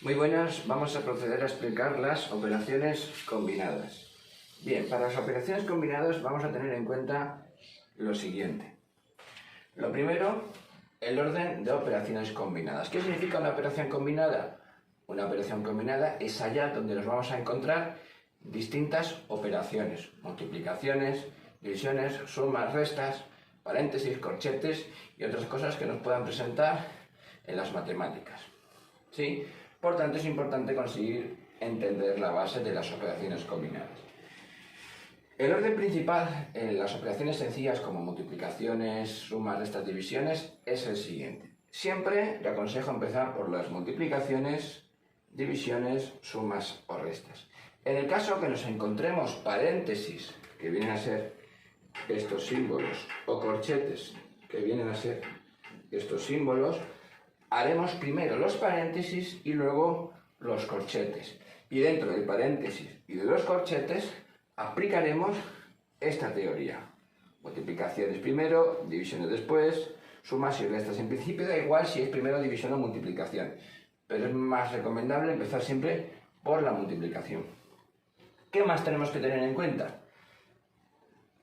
Muy buenas, vamos a proceder a explicar las operaciones combinadas. Bien, para las operaciones combinadas vamos a tener en cuenta lo siguiente. Lo primero, el orden de operaciones combinadas. ¿Qué significa una operación combinada? Una operación combinada es allá donde nos vamos a encontrar distintas operaciones, multiplicaciones, divisiones, sumas, restas, paréntesis, corchetes y otras cosas que nos puedan presentar en las matemáticas. ¿Sí? Por tanto, es importante conseguir entender la base de las operaciones combinadas. El orden principal en las operaciones sencillas como multiplicaciones, sumas, restas, divisiones es el siguiente. Siempre le aconsejo empezar por las multiplicaciones, divisiones, sumas o restas. En el caso que nos encontremos paréntesis, que vienen a ser estos símbolos, o corchetes, que vienen a ser estos símbolos, haremos primero los paréntesis y luego los corchetes. Y dentro del paréntesis y de los corchetes aplicaremos esta teoría. Multiplicaciones primero, divisiones después, sumas y restas. En principio da igual si es primero división o multiplicación, pero es más recomendable empezar siempre por la multiplicación. ¿Qué más tenemos que tener en cuenta?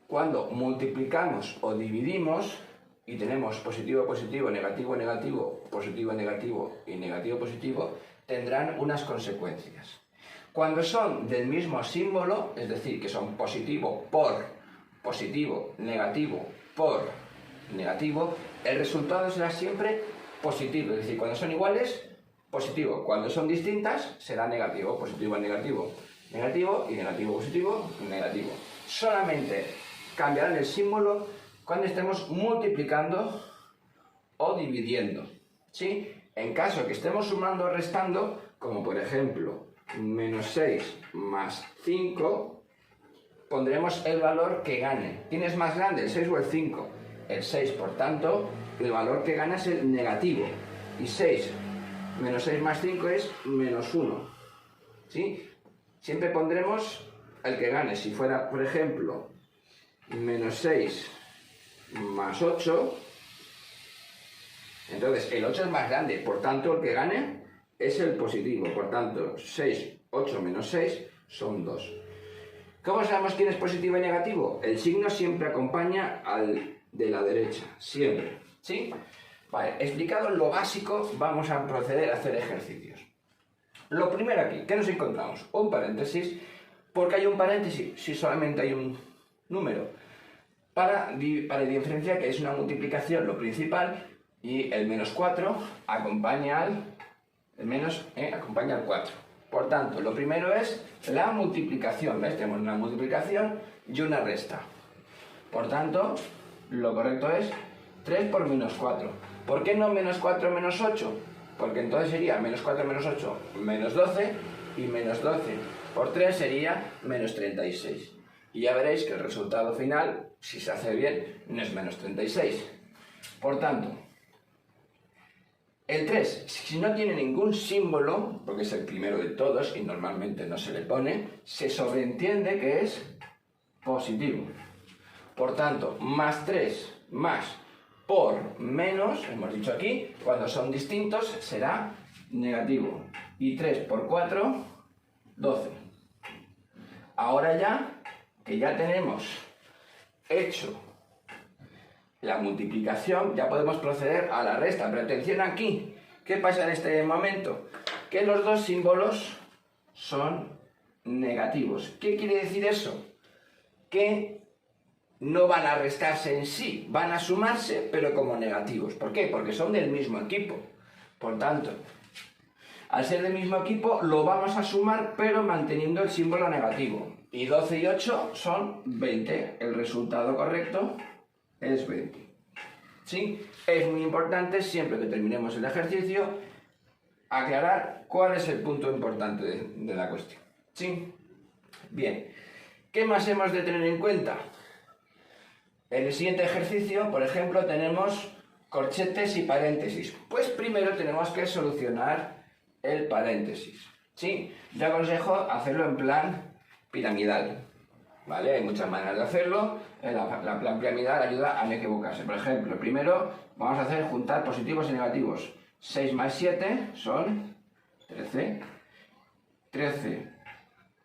Cuando multiplicamos o dividimos y tenemos positivo, positivo, negativo, negativo, positivo, negativo y negativo, positivo, tendrán unas consecuencias. Cuando son del mismo símbolo, es decir, que son positivo por positivo, negativo por negativo, el resultado será siempre positivo. Es decir, cuando son iguales, positivo. Cuando son distintas, será negativo, positivo, negativo, negativo y negativo, positivo, negativo. Solamente cambiarán el símbolo cuando estemos multiplicando o dividiendo, ¿sí? En caso que estemos sumando o restando, como por ejemplo, menos 6 más 5, pondremos el valor que gane. ¿Quién es más grande, el 6 o el 5? El 6, por tanto, el valor que gana es el negativo. Y 6 menos 6 más 5 es menos 1, ¿sí? Siempre pondremos el que gane. Si fuera, por ejemplo, menos 6 más 8, entonces el 8 es más grande, por tanto el que gane es el positivo, por tanto 6, 8 menos 6 son 2. ¿Cómo sabemos quién es positivo y negativo? El signo siempre acompaña al de la derecha, siempre, ¿sí? Vale, explicado lo básico, vamos a proceder a hacer ejercicios. Lo primero aquí, ¿qué nos encontramos? Un paréntesis. ¿Por qué hay un paréntesis si solamente hay un número? Para diferenciar que es una multiplicación lo principal y el menos 4 acompaña al, acompaña al 4. Por tanto, lo primero es la multiplicación. ¿Ves? Tenemos una multiplicación y una resta. Por tanto, lo correcto es 3 por menos 4. ¿Por qué no menos 4 menos 8? Porque entonces sería menos 4 menos 8 menos 12 y menos 12 por 3 sería menos 36. Y ya veréis que el resultado final, si se hace bien, no es menos 36. Por tanto, el 3, si no tiene ningún símbolo, porque es el primero de todos y normalmente no se le pone, se sobreentiende que es positivo. Por tanto, más 3 más por menos, hemos dicho aquí, cuando son distintos será negativo. Y 3 por 4, 12. Ahora ya que ya tenemos hecho la multiplicación, ya podemos proceder a la resta. Pero atención aquí, ¿qué pasa en este momento? Que los dos símbolos son negativos. ¿Qué quiere decir eso? Que no van a restarse en sí, van a sumarse, pero como negativos. ¿Por qué? Porque son del mismo equipo. Por tanto, al ser del mismo equipo, lo vamos a sumar, pero manteniendo el símbolo negativo. Y 12 y 8 son 20. El resultado correcto es 20. ¿Sí? Es muy importante, siempre que terminemos el ejercicio, aclarar cuál es el punto importante de la cuestión. ¿Sí? Bien. ¿Qué más hemos de tener en cuenta? En el siguiente ejercicio, por ejemplo, tenemos corchetes y paréntesis. Pues primero tenemos que solucionar el paréntesis. ¿Sí? Yo aconsejo hacerlo en plan piramidal, ¿vale? Hay muchas maneras de hacerlo. La plan piramidal ayuda a no equivocarse. Por ejemplo, primero vamos a hacer juntar positivos y negativos. 6 más 7 son 13. 13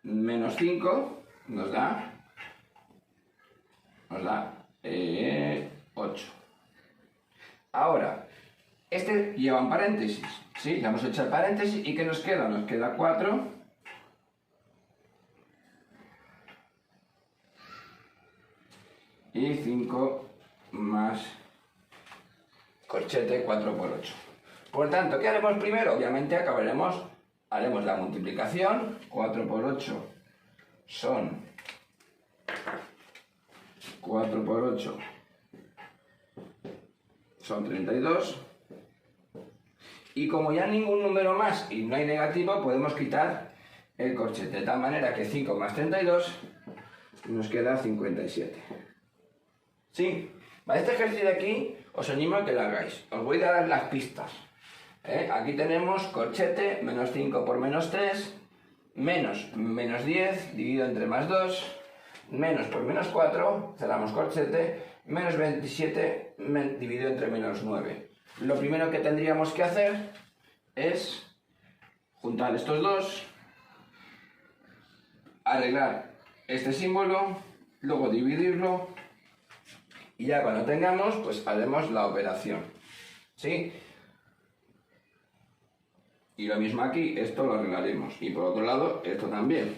menos 5 nos da 8. Ahora, este lleva un paréntesis, ¿sí? Le hemos hecho el paréntesis y ¿qué nos queda? Nos queda 4 y 5 más corchete 4 por 8. Por tanto, ¿qué haremos primero? Obviamente haremos la multiplicación. 4 por 8 son 4 por 8 son 32. Y como ya ningún número más y no hay negativo, podemos quitar el corchete. De tal manera que 5 más 32 nos queda 57. ¿Sí? Para este ejercicio de aquí os animo a que lo hagáis. Os voy a dar las pistas. Aquí tenemos corchete, menos 5 por menos 3, menos 10 dividido entre más 2, menos por menos 4, cerramos corchete, menos 27 dividido entre menos 9. Lo primero que tendríamos que hacer es juntar estos dos, arreglar este símbolo, luego dividirlo y ya cuando tengamos, pues haremos la operación. ¿Sí? Y lo mismo aquí, esto lo arreglaremos. Y por otro lado, esto también.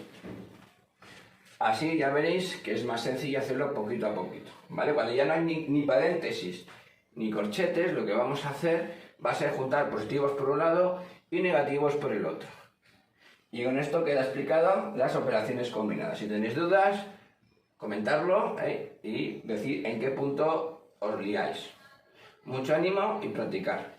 Así ya veréis que es más sencillo hacerlo poquito a poquito. ¿Vale? Cuando ya no hay ni paréntesis ni corchetes, lo que vamos a hacer va a ser juntar positivos por un lado y negativos por el otro. Y con esto queda explicado las operaciones combinadas. Si tenéis dudas, comentarlo y decir en qué punto os liáis. Mucho ánimo y practicar.